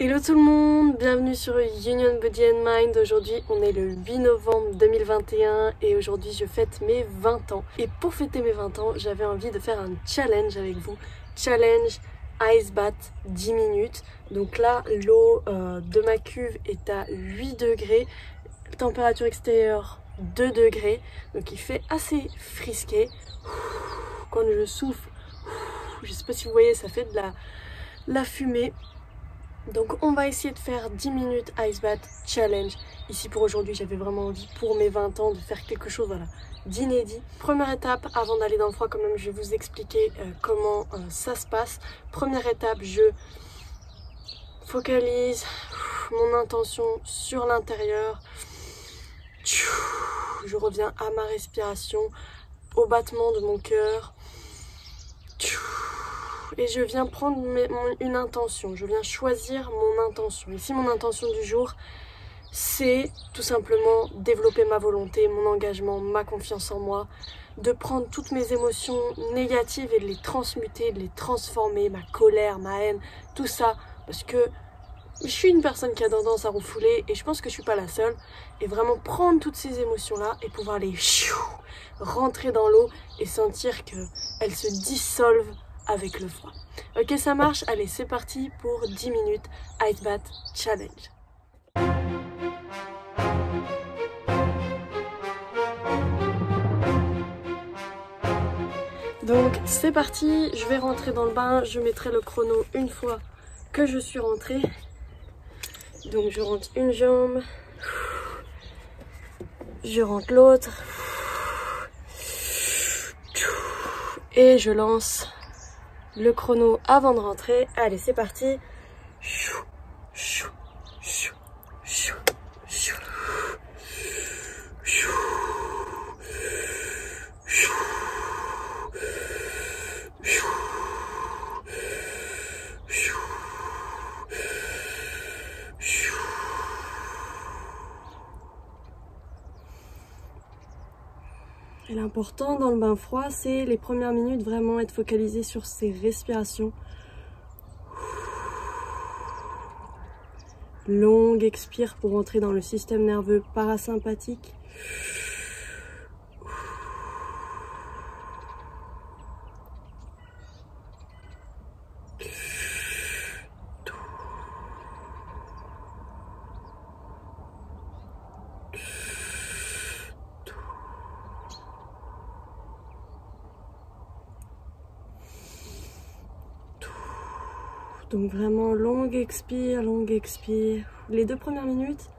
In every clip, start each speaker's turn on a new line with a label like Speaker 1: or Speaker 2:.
Speaker 1: Hello tout le monde, bienvenue sur Union Body and Mind. Aujourd'hui on est le 8 novembre 2021 et aujourd'hui je fête mes 20 ans. Et pour fêter mes 20 ans, j'avais envie de faire un challenge avec vous. Challenge Ice Bath 10 minutes. Donc là l'eau de ma cuve est à 8 degrés, température extérieure 2 degrés. Donc il fait assez frisqué. Quand je souffle, je sais pas si vous voyez, ça fait de la fumée. Donc on va essayer de faire 10 minutes Ice Bath Challenge. Ici pour aujourd'hui, j'avais vraiment envie pour mes 20 ans de faire quelque chose d'inédit. Première étape, avant d'aller dans le froid quand même, je vais vous expliquer comment ça se passe. Première étape, je focalise mon intention sur l'intérieur. Je reviens à ma respiration, au battement de mon cœur. Et je viens prendre une intention, je viens choisir mon intention. Ici, mon intention du jour, c'est tout simplement développer ma volonté, mon engagement, ma confiance en moi, de prendre toutes mes émotions négatives et de les transmuter, de les transformer, ma colère, ma haine, tout ça, parce que je suis une personne qui a tendance à refouler et je pense que je suis pas la seule. Et vraiment prendre toutes ces émotions-là et pouvoir les rentrer dans l'eau et sentir qu'elles se dissolvent avec le froid. Ok, ça marche? Allez, c'est parti pour 10 minutes Ice Bath Challenge. Donc c'est parti, je vais rentrer dans le bain, je mettrai le chrono une fois que je suis rentrée. Donc je rentre une jambe, je rentre l'autre et je lance le chrono avant de rentrer. Allez, c'est parti. Et l'important dans le bain froid, c'est les premières minutes vraiment être focalisé sur ses respirations. Longue expire pour entrer dans le système nerveux parasympathique. Donc vraiment longue expire, longue expire. Les 2 premières minutes,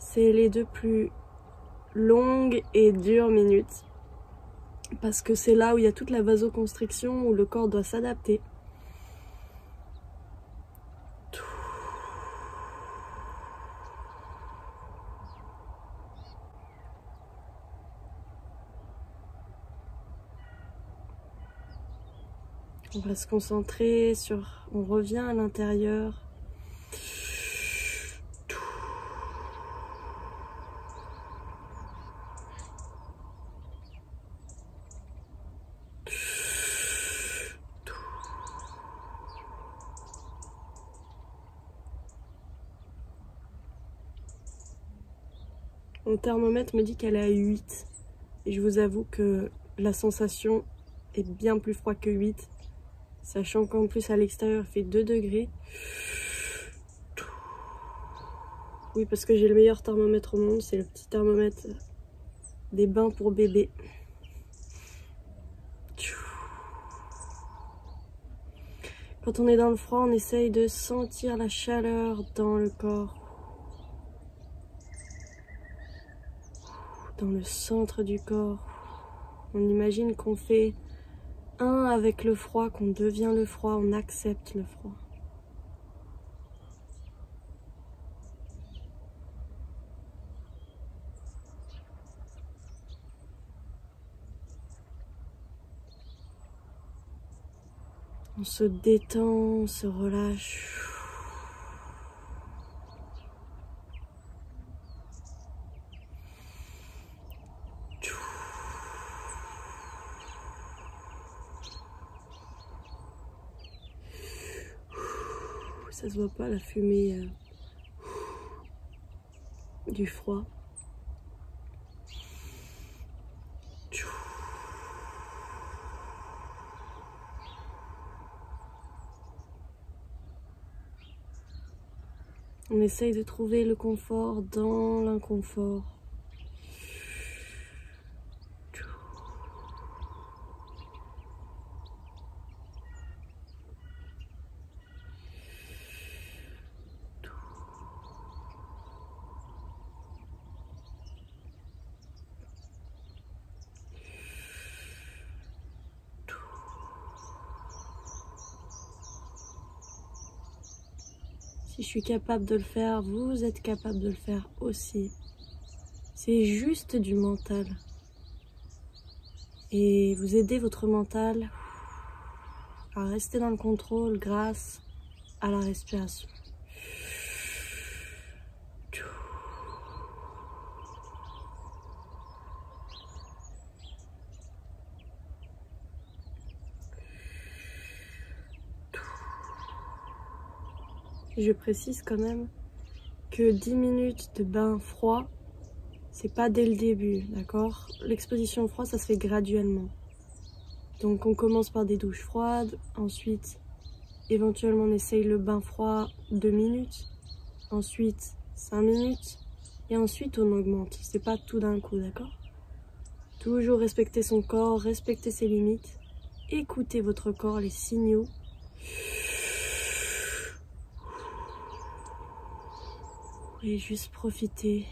Speaker 1: c'est les 2 plus longues et dures minutes. Parce que c'est là où il y a toute la vasoconstriction, où le corps doit s'adapter. On va se concentrer sur... On revient à l'intérieur. Mon thermomètre me dit qu'elle est à 8. Et je vous avoue que la sensation est bien plus froide que 8. Sachant qu'en plus à l'extérieur il fait 2 degrés. Oui, parce que j'ai le meilleur thermomètre au monde, c'est le petit thermomètre des bains pour bébé. Quand on est dans le froid, on essaye de sentir la chaleur dans le corps. Dans le centre du corps. On imagine qu'on fait un avec le froid, qu'on devient le froid, on accepte le froid. On se détend, on se relâche. Ça se voit pas la fumée du froid. On essaye de trouver le confort dans l'inconfort. Si je suis capable de le faire, vous êtes capable de le faire aussi. C'est juste du mental. Et vous aidez votre mental à rester dans le contrôle grâce à la respiration. Je précise quand même que 10 minutes de bain froid, c'est pas dès le début, d'accord? L'exposition au froid, ça se fait graduellement. Donc on commence par des douches froides, ensuite éventuellement on essaye le bain froid 2 minutes, ensuite 5 minutes, et ensuite on augmente. C'est pas tout d'un coup, d'accord? Toujours respecter son corps, respecter ses limites, écoutez votre corps, les signaux. Et juste profiter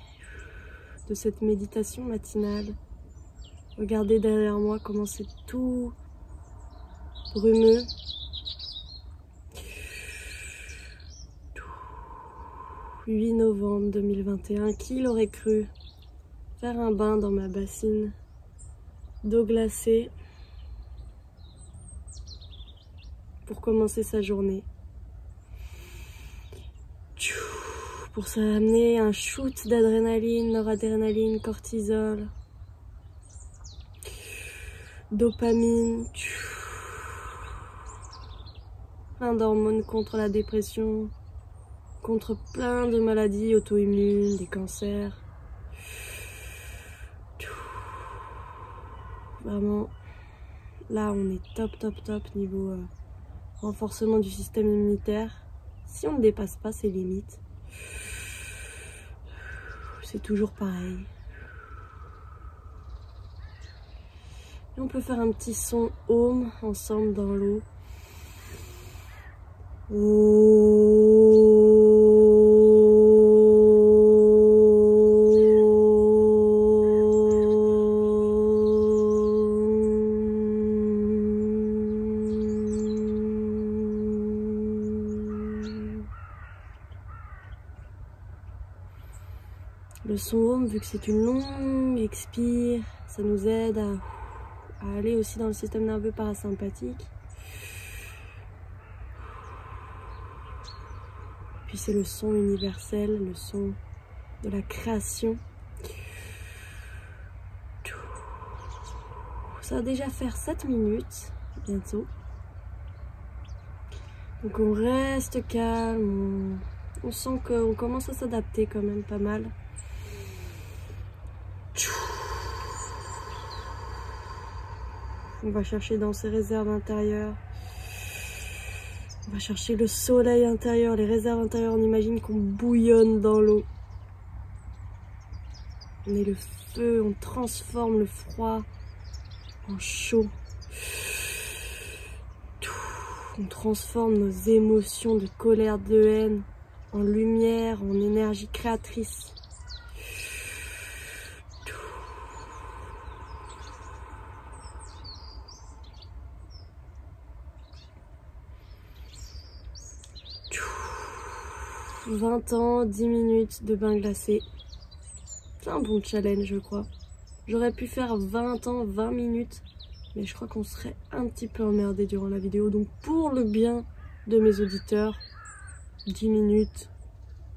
Speaker 1: de cette méditation matinale. Regardez derrière moi comment c'est tout brumeux. 8 novembre 2021, qui l'aurait cru faire un bain dans ma bassine d'eau glacée pour commencer sa journée. Pour ça amener un shoot d'adrénaline, noradrénaline, cortisol, dopamine, plein d'hormones contre la dépression, contre plein de maladies auto-immunes, des cancers. Vraiment, là on est top niveau renforcement du système immunitaire. Si on ne dépasse pas ses limites, c'est toujours pareil. Et on peut faire un petit son home ensemble dans l'eau. Le son home, vu que c'est une longue expire, ça nous aide à aller aussi dans le système nerveux parasympathique. Puis c'est le son universel, le son de la création. Ça va déjà faire 7 minutes, bientôt. Donc on reste calme, on sent qu'on commence à s'adapter quand même pas mal. On va chercher dans ses réserves intérieures. On va chercher le soleil intérieur, les réserves intérieures. On imagine qu'on bouillonne dans l'eau. On est le feu, on transforme le froid en chaud. On transforme nos émotions de colère, de haine en lumière, en énergie créatrice. « 20 ans, 10 minutes de bain glacé. C'est un bon challenge, je crois. J'aurais pu faire 20 ans, 20 minutes, mais je crois qu'on serait un petit peu emmerdé durant la vidéo. Donc pour le bien de mes auditeurs, 10 minutes,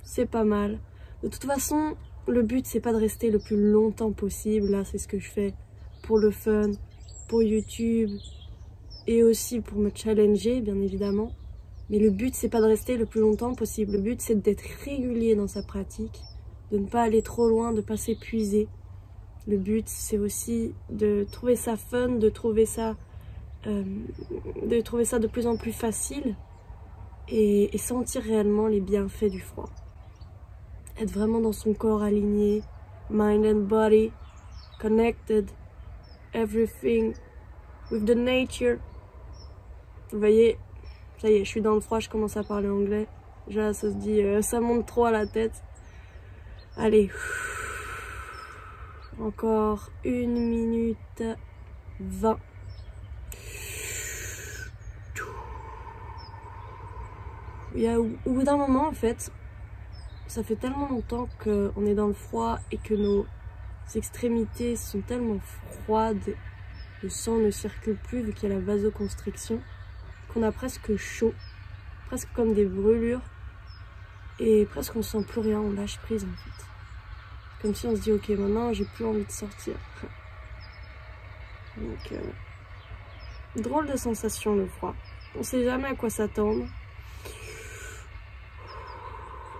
Speaker 1: c'est pas mal. De toute façon, le but c'est pas de rester le plus longtemps possible. Là, c'est ce que je fais pour le fun, pour YouTube et aussi pour me challenger, bien évidemment. Mais le but, c'est pas de rester le plus longtemps possible. Le but, c'est d'être régulier dans sa pratique, de ne pas aller trop loin, de ne pas s'épuiser. Le but, c'est aussi de trouver ça fun, de trouver ça de plus en plus facile et sentir réellement les bienfaits du froid. Être vraiment dans son corps aligné, mind and body, connected, everything with the nature. Vous voyez, ça y est, je suis dans le froid, je commence à parler anglais. Déjà, ça se dit, ça monte trop à la tête. Allez, encore 1 minute 20. Au bout d'un moment, en fait, ça fait tellement longtemps qu'on est dans le froid et que nos extrémités sont tellement froides, le sang ne circule plus vu qu'il y a la vasoconstriction, qu'on a presque chaud, presque comme des brûlures, et presque on sent plus rien, on lâche prise en fait. Comme si on se dit ok, maintenant j'ai plus envie de sortir. Donc drôle de sensation le froid, on sait jamais à quoi s'attendre.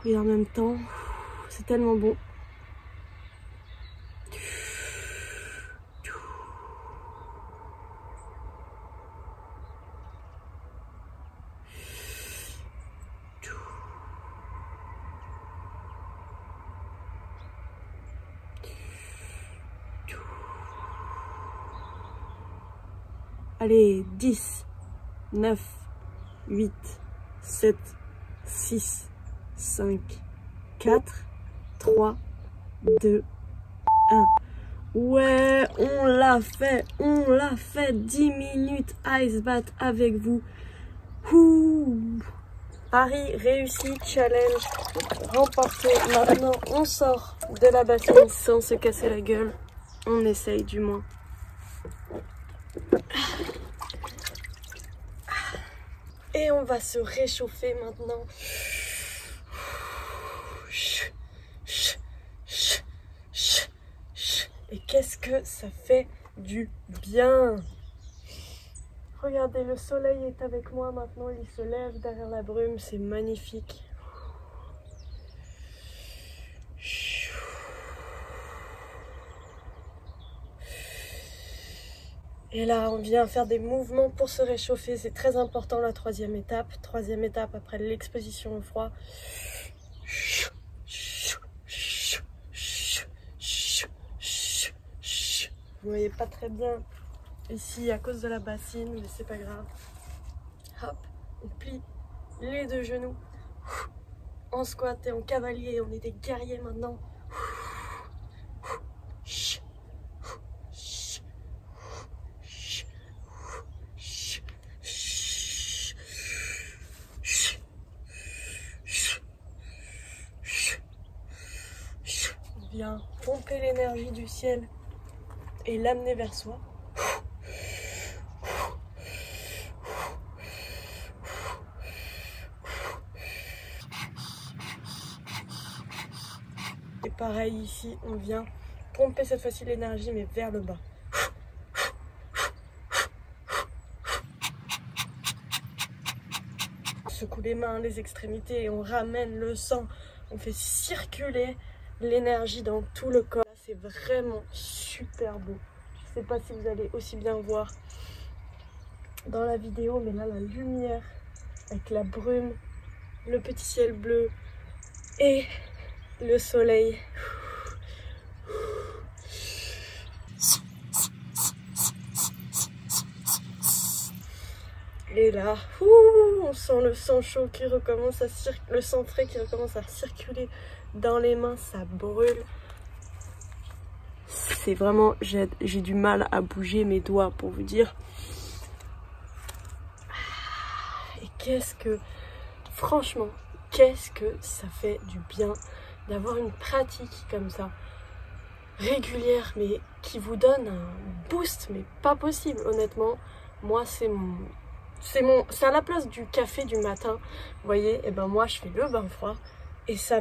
Speaker 1: Et en même temps, c'est tellement bon. Allez, 10, 9, 8, 7, 6, 5, 4, 3, 2, 1. Ouais, on l'a fait, 10 minutes ice bath avec vous. Ouh. Pari réussi, challenge remporté. Maintenant, on sort de la bassine sans se casser la gueule. On essaye du moins. Et on va se réchauffer maintenant. Et qu'est-ce que ça fait du bien! Regardez, le soleil est avec moi maintenant, il se lève derrière la brume, c'est magnifique. Et là, on vient faire des mouvements pour se réchauffer, c'est très important la troisième étape. Troisième étape après l'exposition au froid. Vous voyez pas très bien ici à cause de la bassine, mais c'est pas grave. Hop, on plie les deux genoux. En squat et en cavalier, on est des guerriers maintenant. On vient pomper l'énergie du ciel et l'amener vers soi. Et pareil ici, on vient pomper cette fois-ci l'énergie mais vers le bas. On secoue les mains, les extrémités et on ramène le sang. On fait circuler l'énergie dans tout le corps. C'est vraiment super beau. Je sais pas si vous allez aussi bien voir dans la vidéo, mais là la lumière avec la brume, le petit ciel bleu et le soleil. Et là, on sent le sang chaud qui recommence à le sang frais qui recommence à circuler dans les mains, ça brûle. C'est vraiment, j'ai du mal à bouger mes doigts pour vous dire. Et qu'est-ce que, franchement, qu'est-ce que ça fait du bien d'avoir une pratique comme ça, régulière, mais qui vous donne un boost, mais pas possible, honnêtement. Moi, c'est à la place du café du matin, vous voyez, et ben moi je fais le bain froid et ça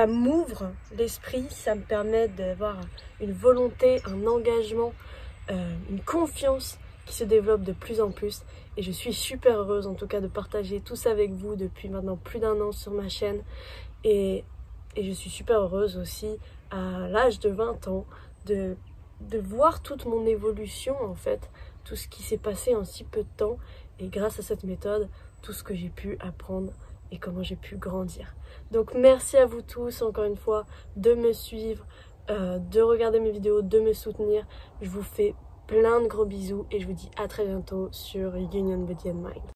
Speaker 1: m'ouvre l'esprit, ça me permet d'avoir une volonté, un engagement, une confiance qui se développe de plus en plus Et je suis super heureuse en tout cas de partager tout ça avec vous depuis maintenant plus d'1 an sur ma chaîne. Et je suis super heureuse aussi à l'âge de 20 ans de voir toute mon évolution en fait, tout ce qui s'est passé en si peu de temps et grâce à cette méthode, tout ce que j'ai pu apprendre et comment j'ai pu grandir. Donc merci à vous tous encore une fois de me suivre, de regarder mes vidéos, de me soutenir. Je vous fais plein de gros bisous et je vous dis à très bientôt sur Union Body and Mind.